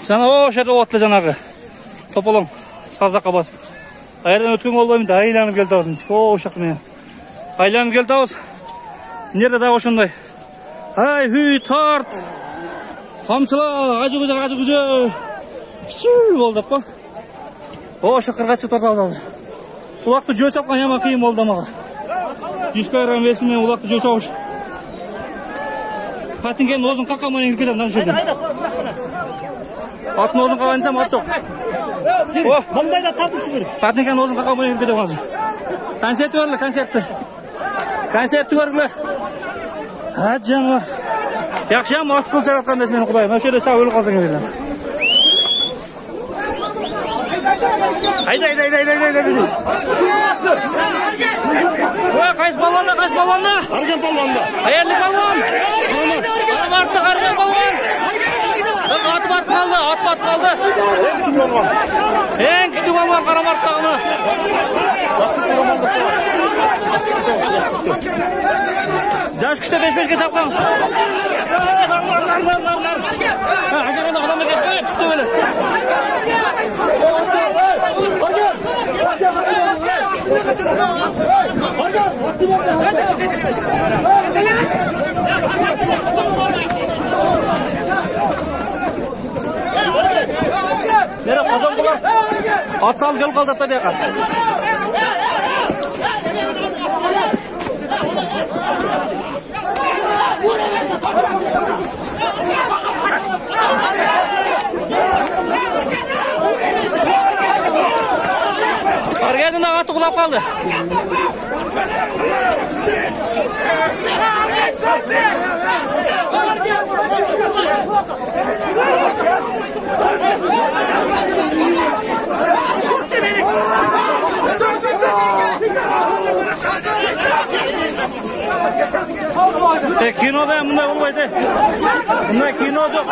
Жана о жерде отты жанагы. Тополоң сазакка басып. Айрдан өткөн болбойм да айланып келдибиз. О ошакта мен. Айланып келдибиз. Нерде да ошондой. Ай, хүй, тарт. Камчыла, ажы-гүжө. Шүү болдук го. Ошо кыргачы тартабыз. Улакты жөө чапкан яман кыйын болду мага. 100 кг весим менен улакты жөө чабыш. Патинген озун какаман иңип кетем мына жерден. Атын озун кабайынсам ат жок. О, мындайда тартычы керек. Патинген озун какаман иңип кетем азыр. Концерт көргүлө, концертти. Концертти көргүлө. Ажама. Yaxşıyam akıl жараткан эмес менин Кудайым. Ошо жерде чагып өлүп калсаң эле. Haydi. Ой, кайсы балванда? Арген балванда. Каерли балван? Марты Арген балван. Аты батып қалды. Ең күчтүү балван Карамарттагы. Жаш күчтө 5-5ке чапкан. Адам кетпей, күчтүү эле. Nere qozon bular? At salып келип калды да бияка. Аргенин аты кулап калды. Kinoda bunday bo'lmaydi. Bunday kino yo'q.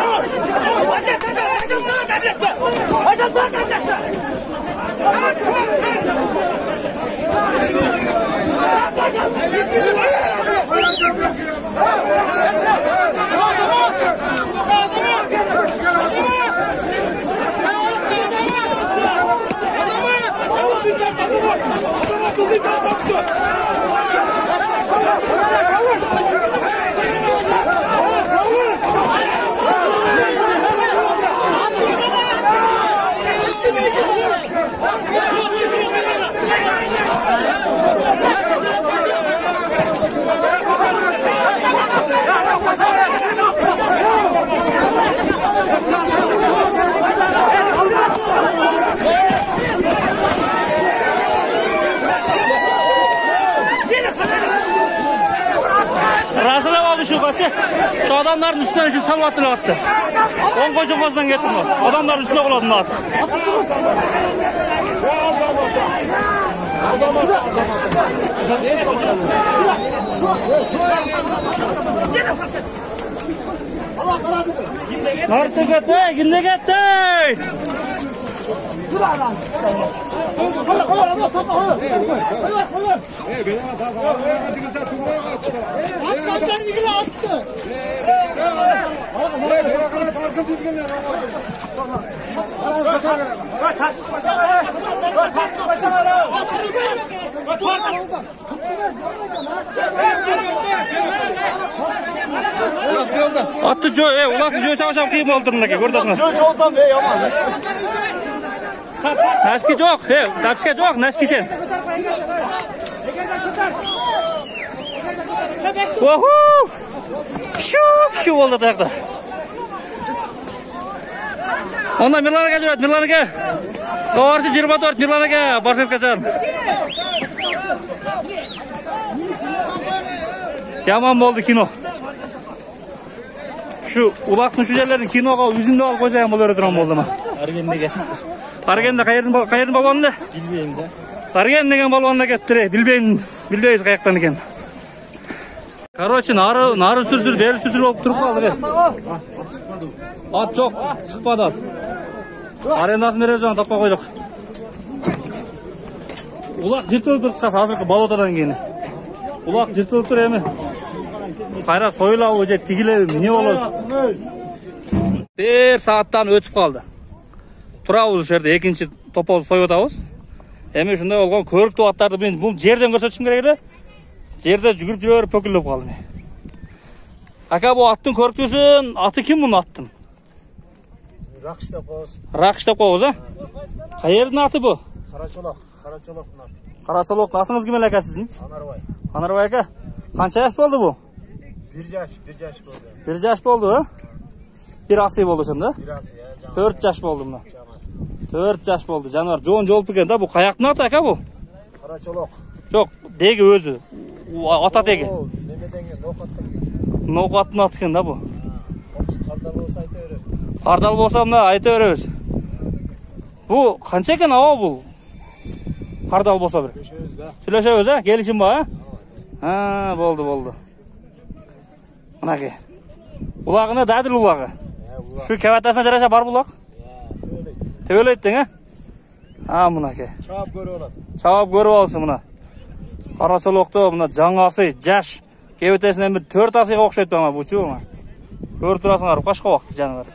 Şu adamların üstüne üçün salvatını attı. 10 koca fazladan getirdim. Adamların üstüne kuladım attı. Narçı gitti, kimde gitti? Attı joy, ulatı joy savaşam kıyım oldurun ki, gördünüz. Joy çoğuldan be, yaman. Naski жоқ, записка жоқ, наски сен. Оху! Шу болды таяқта. Онда Мирланға жүреді, Мирланға. Қауарсы 24, Мирланға, Барселкадан. Яман болды кино. Шу улақтың шу жерлерін киноға үзінді алып қойсайын бұл өрі тұрған болды ма? Аргендеге. Аргенде қайырын балуанды? Білбеймін да. Арген деген балуанды кеттіре, білбейміз қаяқтан екен. Короче, нары сүрсір, бері сүрсір болып тұрып қалды. Ат жоқ, шықпады ат. Арендасын берер жаңа тапқа қойдық. Улақ жыртылып тұр қысқасы азырқы балотадан кейін. Улақ жыртылып тұр еме. Қайра сойылауы же тигілеуі не болады? Bir saatten ötüp kaldı. Turabız şu yerде ikinci topal soyup atабыз. Эми ушундай болгон көрүктүү аттарды мен бул жерден көрсөтүшүм керек эле. Жерде жүгүрүп жүрөбүрүп пөкүлүп калдым. Ака бу аттын көрүктүүсүн, аты ким мунун аттын? Ракыш деп коебуз. Ракыш деп коебуз, а? Каердин аты бу? Карачолок, Карачолоктун аты. Карачолок, атыңыз ким эле ака сиздин? Анарбай. Анарбай ака. Канча жаш болду бу? 1 жаш болду. 1 жаш болду, а? Bir asıy boldu ошондо? 1 asıy, ya. 4 жаш болду мына. 4 жаш болду. Жаныбар жоон жолуп экен да, бу каяктын аты ака бу? Карачолок. Жок, деги өзү. Ата деги. Немеден келген, Ноокаттан. Ноокаттын аты экен да бу. Кардал болсо айта беребиз. Кардал болсо мына айта беребиз. Бу канча экен аба бул? Кардал болсо бир. Сүйлөшөбүз да. Сүйлөшөбүз, а? Келишим бар, а? Болду. Мынаки. Улагына дадыл улагы. Şu kevatasına жараша бар булак? Төбөлөйт тең, а? Мынаки. Чаап көрүп алат. Чаап көрүп алсын мына. Карачолокто мына жаңасы жаш. Кебетесинен бир 4 асыйга окшойт ана бучу мына. Көрүп турасыңар, кашка убакыт жаныбар.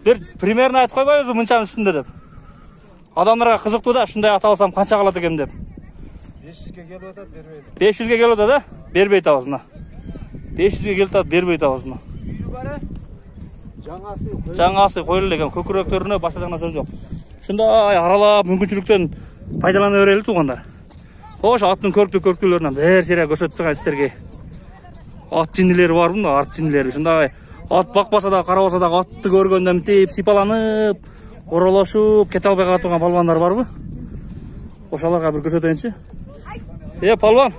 Бир примерно айтып койбойбузбу мынчанын үстүндө деп. Адамдарга кызыктуу да, ушундай ата алсам канча калат экен деп. 500ге келип атат, бербейт. 500ге келип атат, да? Бербейт абыз мына. 500ге келип атат, бербейт абыз мына. Жаңасы коюлду экен, көкүрөктөрүнө башка жагына сөз жок. Ушундай аралап мүмкүнчүлүктөн пайдалана берели туугандар. Хош, аттын көрктүүлөрүнөн бер сыйра көрсөтүп турган сиздерге. Ат жинилери бар мында, ат жинилери. Ушундай ат бакпаса да, карабаса да атты көргөндө мынтип сыйпаланып, оролошуп, кете албай кала турган балбандар барбы? Ошолорго бир көрсөтөйүнчү. Палбан.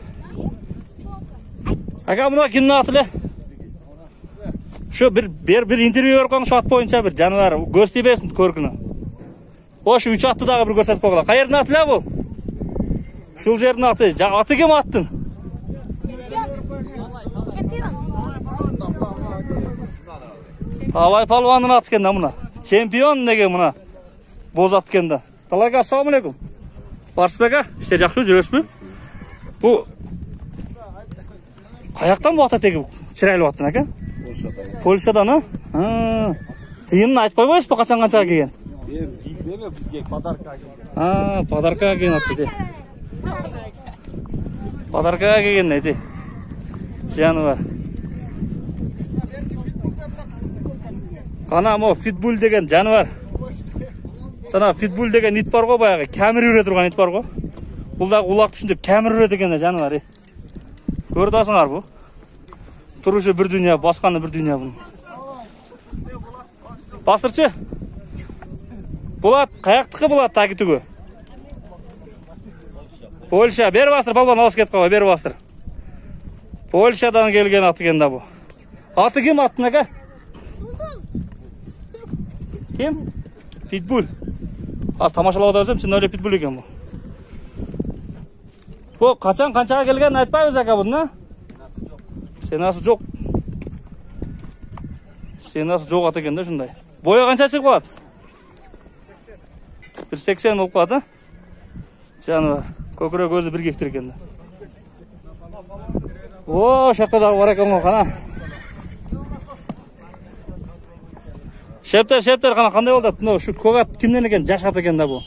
Ака мына кимдин аты эле? Şu bir interview berip koyun şu at boyunca bir janыбар көз тийбесин көркүнө. Oş 3 atты дагы bir көрсөтүп койгула. Каердин аты эле бул? Шул жердин аты. Аты ким аттын? Алай палвандын аты экен да мына. Чемпион деген мына. Боз ат экен да. Талайга ассалам алейкум. Барсызбы ака? Иштер жакшы жүрөсүзбү? Бу каяктан бу ата теги чырайлуу аттын ака? Польшадан, а? Тыйынын айтып койбойсузбу качан канчага келген? Эме бизге подарка келген. Подарка келген атты. Подарка келген эти. Жаныбар. Кана мо фитбул деген жаныбар. Жана фитбул деген ит бар го, баягы камер үрө турган ит бар го. Бул дагы улак түшүндүп камер үрөт экен да жаныбар. Көрүп атасыңар бу? Турушу bir dünya, басканы bir dünya bunun. Bastırçı. Bulat, kayaktıkı bulat taki tügü. Polşa, beri bastır, balban alış ketip kaba, beri bastır. Polşadan gelgen atı kenda bu. Atı kim attın aka? Kim? Pitbull. Az tamaşalaba da ölsem, sen öyle pitbull eken bu. Bu kaçan kançaga gelgen aytpayбыз aka bunu, ha? Senası жоқ. Senası жоқ ат экен да ушундай. Бою канча чыгып калат? 180 болуп калат, а? Жаныбар, көкүрөк өзү 1 гектар экен да. О, шакта да бар экен го, кана. Шептер, кана кандай болду? Мына ушу көк ат кимден экен? Жаш ат экен да бу.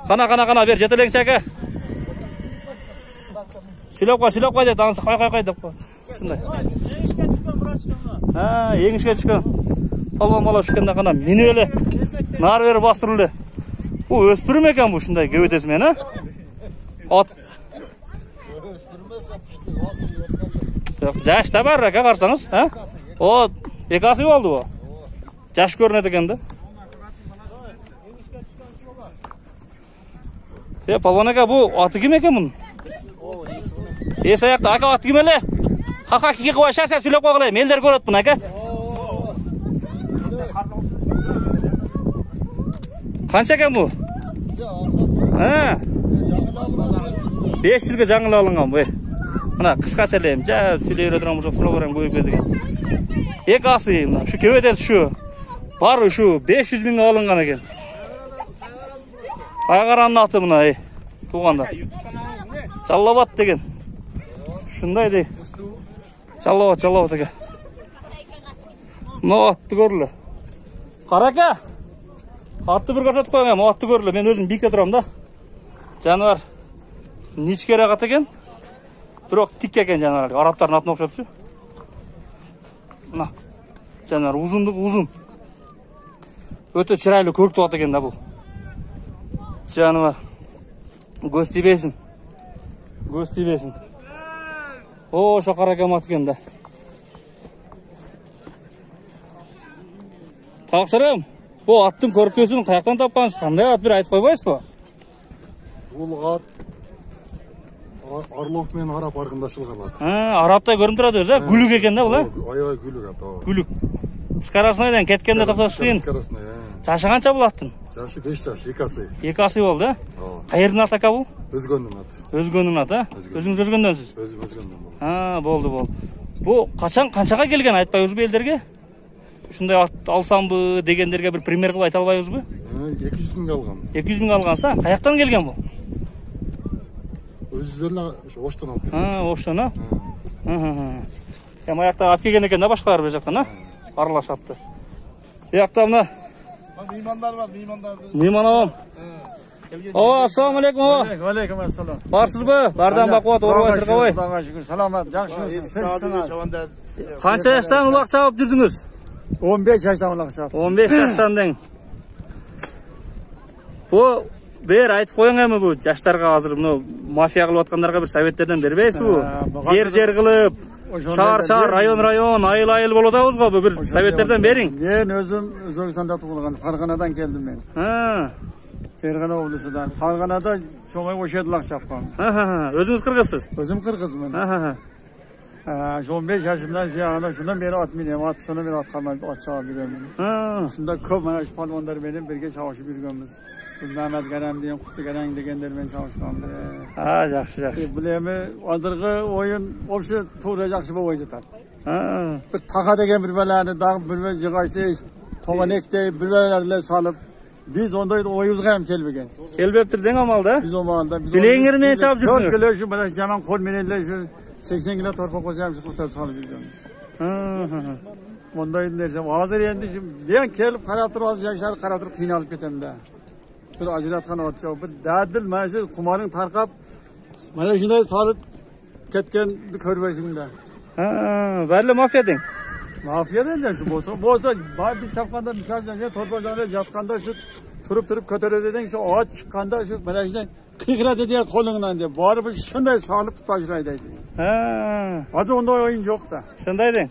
Кана, бер жетелеңчи ака. Сүйлөп кой деп, анысы кой деп кой. Ушундай. Еңишке түшкөн. Палбан бала түшкөндө кана минип эле нар берип бастырып эле. Бу өспүрүм экен бу ушундай кебетеси менен, а? Ат. Жаш да бар ака карасаңыз, а? О, 2 асый болду бу. Жаш көрүнөт экен да. Палбан ака, бу аты ким экен мунун? Эс аякта ака аты ким эле? Хака кике кылбай шаршап сүйлөп койгула, элдер көрөт муну ака. Канча экен бу? 500ге жаңылып алынган бу. Мына кыскача эле жа сүйлөй бере турган болсок суроолор көбөйүп кетти экен. 2 асый мына ушу кебетес ушу. Бар ушу 500 миңге алынган экен. Айгаранын аты мына, туугандар. Жаллабат деген. Шундай дей. Жаллабат экен. Мына атты көрілі. Қарака! Атты бір көрсетіп қойған, мына атты көрілі. Мен өзім бикте тұрам да. Жануар ничкерек ат екен. Бірақ тик екен жануар. Арабтардың атын оқшап шу. Мына жануар ұзындығы ұзын. Өте чырайлы көрікті ат екен да бұл. Жануар. Көз тибесін. Көз тибесін. О, шо қаракам ат екен да. Тақсырым, бұл аттың көркесін қаяқтан тапқансыз, қандай ат бір айтып қойбайсыз ба? Бұл ат Орлов мен араб арқындашылған ат. Арабтай көрініп тұрады өзі, гүлік екен да бұл, Аябай гүлік ат. Гүлік. Скоростнайдан кеткенде тоқтасыз кейін. Скоростной, Жашы қанша бұл аттың? Жашы 5 жаш, 2 асый. 2 асый болды, қайырдың аты ака бұл? Өзгөннің аты. Өзгөннің аты, өзіңіз өзгөнденсіз? Өзгөннің бұл. Болды. Бұл қаншаға келген айтпайыз бе елдерге? Шындай алсам бы дегендерге бір пример қылып айта албайбыз бе? 200 мыңға алған. 200 мыңға алғанса, қаяқтан келген бұл? Өздеріне Оштан алып келген. Оштан, а? Аяқта алып келген екен да башқалар бір жақтан, а? Аралаш атты. Аяқта мына Меймандар бар, меймандарды. Мейман ағам. Ассаламу алейкум ағам. Алейкум ассалам. Барсыз ба? Бардан бақуат, орбай сырғабай. Құдайға шүкір. Саламат, жақсы. Қанша жастан ұлақ шауып жүрдіңіз? 15 жастан ұлақ шауып. 15 жастан дең. Бұл бер айтып қойың әмі бұл жаштарға қазір мафия қылып отқандарға бір советтерден бербейсіз бұл? Жер қылып, шар, район, айыл болып отауыз ғой, бір советтерден берің. Мен өзім Өзбекстанда туылған, Фарғанадан келдім мен. Ферғана облысыдан. Фарғанада шоңай өшеді лақ шапқан. Өзіңіз қырғызсыз? Өзім қырғызмын. 15 yaşımdan ziyağına şundan beri at mineyim, at sonra beri at kalmayıp at çağa bilemem. Şunda köp mana şu palvanlar benim birge çavuşu birgemiz. Mehmet Kerem diyen, Kutlu Kerem degenler ben çavuşkandı. Жақсы. Bilemi adırgı oyun, opşu tuğra jakşı bu oyun tutar. Bir taka degen bir beleni dağıp bir bel jığaysa, toğanek deyip bir bellerle salıp, biz onda oyuzga hem kelbegen. Kelbeptir den amalda? Biz o malda. Bileğinleri neye çabuk Çok жүрдіңіз? gülüyor şu bana hemen kol meneller şu 80 kilo torpa koyacağım şu kurtarıp salıp gidiyoruz. Ondaydı dersem hazır yendi şimdi ben kelip karap durup az yaşar karap durup kıynalıp getem de. Bir acıratkan otacak bir dadil maalesef kumarın tarkap bana şimdi salıp ketken bir körbeşimde. Bәрlі мафия дең? Mafya de şu bolsa bir şapkanda misal torpacağına yatkanda şu turup kötöreden şu ağaç çıkkanda şu bana işte kıyıkla dediği kolundan diye. Bari bir şunday sağlıp taşıraydaydı. Adı onda oyun yok da. Şunday deң?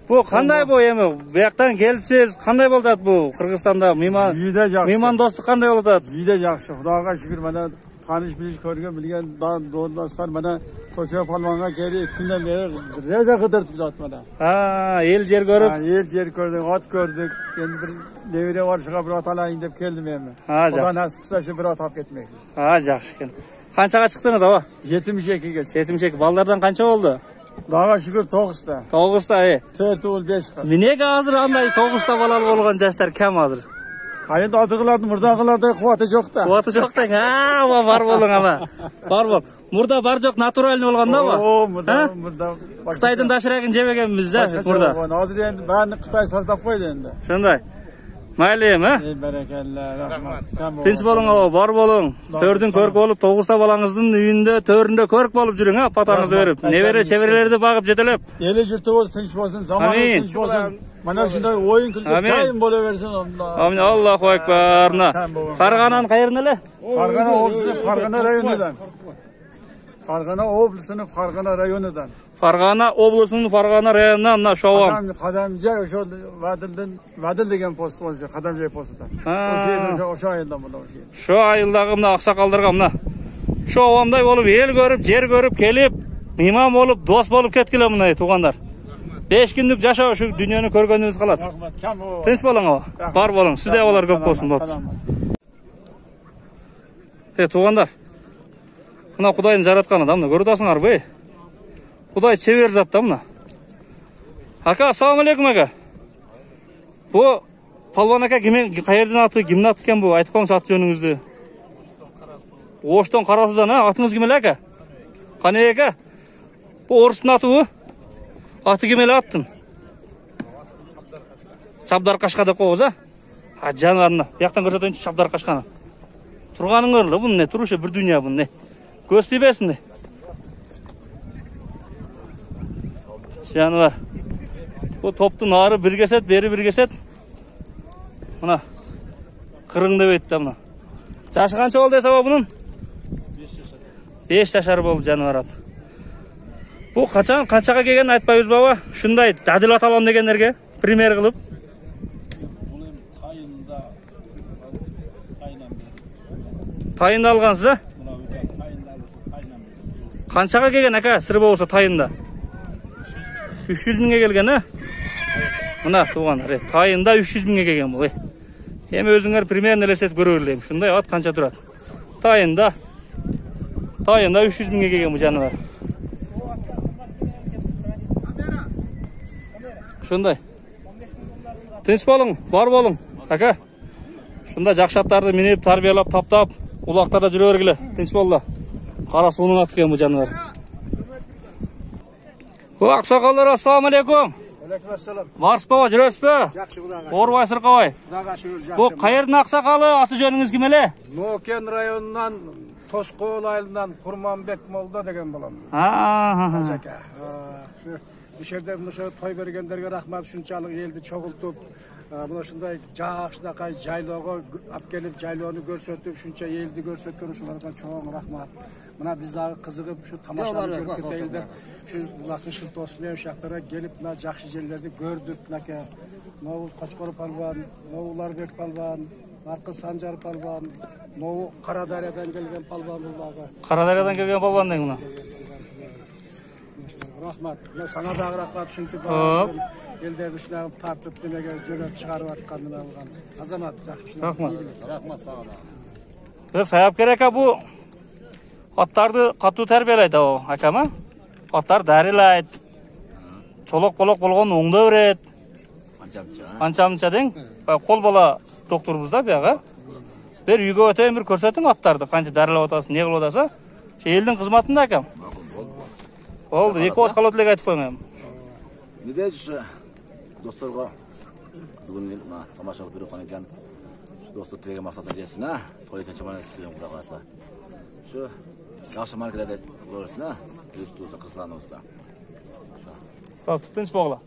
Bu қандай bu emi? Bu yaqtan kelipsiz, қандай болды bu Qırgızstanda? Meyman dostluk қандай болды? Yüde жақсы. Xudaga şükür bana tanış biliş körgen bilgen dostlar bana Koçya Palvan'a geri günden beri reza kıdırtıp zatmada. El yer görüp. El yer gördük, at gördük. Kendi bir devire var şuna bir at alayın deyip geldim emi. Жақсы. O da nasipse şu bir at hap etmek. Жақсы екен. Қаншаға шықтыңыз аба? 72 geç. 72. Балдардан қанша болды? Dağa şükür 9'da. 9'da. 4 oğul 5 kız. Minege hazır андай 9'da balalı болған жаштар кем hazır? Hayır adırgılardı, murdağılarda kuvveti yok da. Kuvveti yok da. Бар болың ama. Бар бол. Murda бар жоқ, натуральный болғанда ба? Oo, murda. Қытайдың дашырағын жебегенбіз да, murda. Hazır енді, bəni Қытай саздап қойды енді. Şunday. Майлем, ha? Ey berekelle, rahmat. Tinç bolun aba, бар болың. Төрдің көрк болып, 9'da балаңыздың үйінде, төрінде көрк болып жүрің, ha? Patаңызды өріп. Небере çevrelерді бағып жетелеп. Eli jurtubuz tinç bolsun, zamanımız tinç bolsun. Mana şunday oyun kültür daim bola versin onda. Amin. Allahu Ekber. Farg'ana'nın qayerinde? Farg'ana oblasının Farg'ana rayonundan. Farg'ana oblasının Farg'ana rayonundan. Farg'ana oblasının Farg'ana rayonundan mına şovam. Qadamja o'sha Vadil degan post o'sha Qadamja postidan. O'sha ayıldan bunda o'sha. Şu ayıldagı mına aqsaqallarga mına şovamday bolup el görüp, jer görüp kelip, mehman bolup, dost bolup ketkiler mına tuğanlar. 5 günlük yaşa şu dünyanı körgönünüz kalat. Tinç bolun aba. Бар bolun. Sizde olar köp bolsun bop. Tuğanlar. Mına Kudayın jaratkanı da mına görütasыңар bey. Kuday çevir zat da mına. Aka, assalamu alaikum aka. Bu palvan aka qayerden atı, kimden atı eken bu? Aytıp koyuңuz at jönüңüzdü. Oşton Karasuzdan ha? Atınız kimeli aka? Qanay aka? Bu Orustun atı bu? Atı kimeli attın? Çabdar Kaşka деп коебуз, а? Жаныбарына. Бияктан көрсөтөйүнчү Çabdar Kaşkаны. Турганын көрүлө, бул не? Турушу бир дүйнө бул не? Көз тийбесин де. Жаныбар. Bu toптun ağrı bir keset, beri bir keset. Buna kırın деп etdi buna. Jaşı kança oldu hesaba bunun? 5 yaşar oldu janыбар at. Bu kançaga kelgen айтпайбыз baba. Şunday dadil at alam degenlerge пример kılıp. Tayında algansız ha? Kançaga kelgen aka sır bolsa tayında? 300 mingge kelgen ha? Mına tuğan rет. Tayında 300 mingge kelgen bu. Hem özüңөр примерно элестетип көрө элем. Şunday at kança turat? Tayında 300 mingge kelgen bu janыбар. Şunday. Tinç bolun, var bolun. Aka. Şunda jakşattарды minip, tarbiyalap, taптап, улактарда жүрө бергиле. Tinç bolла. Кара суунун аты экен bu жаныбар. Аксакалдар, ассаламу алейкум. Aleykümselam. Барсыз баба, жүрөсүз бө? Жақсы Құдаға. Орбай Сыркабай. Құдаға шүкір, жақсы. Bu кайердин аксакалы, аты жөнүңүз ким эле? Нокен районунан Тоскоол айылынан Курманбек молда деген балам. Жака. Bu жерде мына той бергендерге рахмат, ушунчалык элди чогултуп, мына ушундай жакшынакай жайлоого алып келип, жайлоону көрсөтүп, ушунча элди көрсөткөн ушуларга чоң рахмат. Мына биз дагы кызыгып, ушу тамашаны көрүп кетелдер. Şu vakışı dostluğa uşaqlara gelip na жақсы жерлерди gördük nake. Novu Koçkoru palvan, Novularbek palvan, Narkı Sancar palvan, Novu Karadaryadan gelgen palvan bullağı. Karadaryadan gelgen palvan deyin buna. Rahmat. Ya sana da rahmat çünkü elder dışına tartıp demege jönöp çıkarıp atkanını algan. Azamat жақсы. Rahmat. Rahmat sana da. Biz sayap gerek bu atlardı katı terbiyeleydi o akama. Atlar darilayt. Çolok bolok bolgon oңдо берет. Анча-мынча дең. Кол бала докторбуз да бияга. Бир үйгө өтөйүн бир көрсөтүң аттарды, кантип дарылап атасың, не кылып атасың. Элдин кызматында акам. Болду, эки ооз калып элек айтып коюң эми. Ne diyeceğiz dostlarga bugün tamaşa bir konu ekan. Şu dostlar tilege maksatda desin ha. Toydan çamanı sizin kulağınızda. Şu yaxşı markalarda görürsün ha. Yüz tutsa kızlarınızda. Tamam, tinç boğla.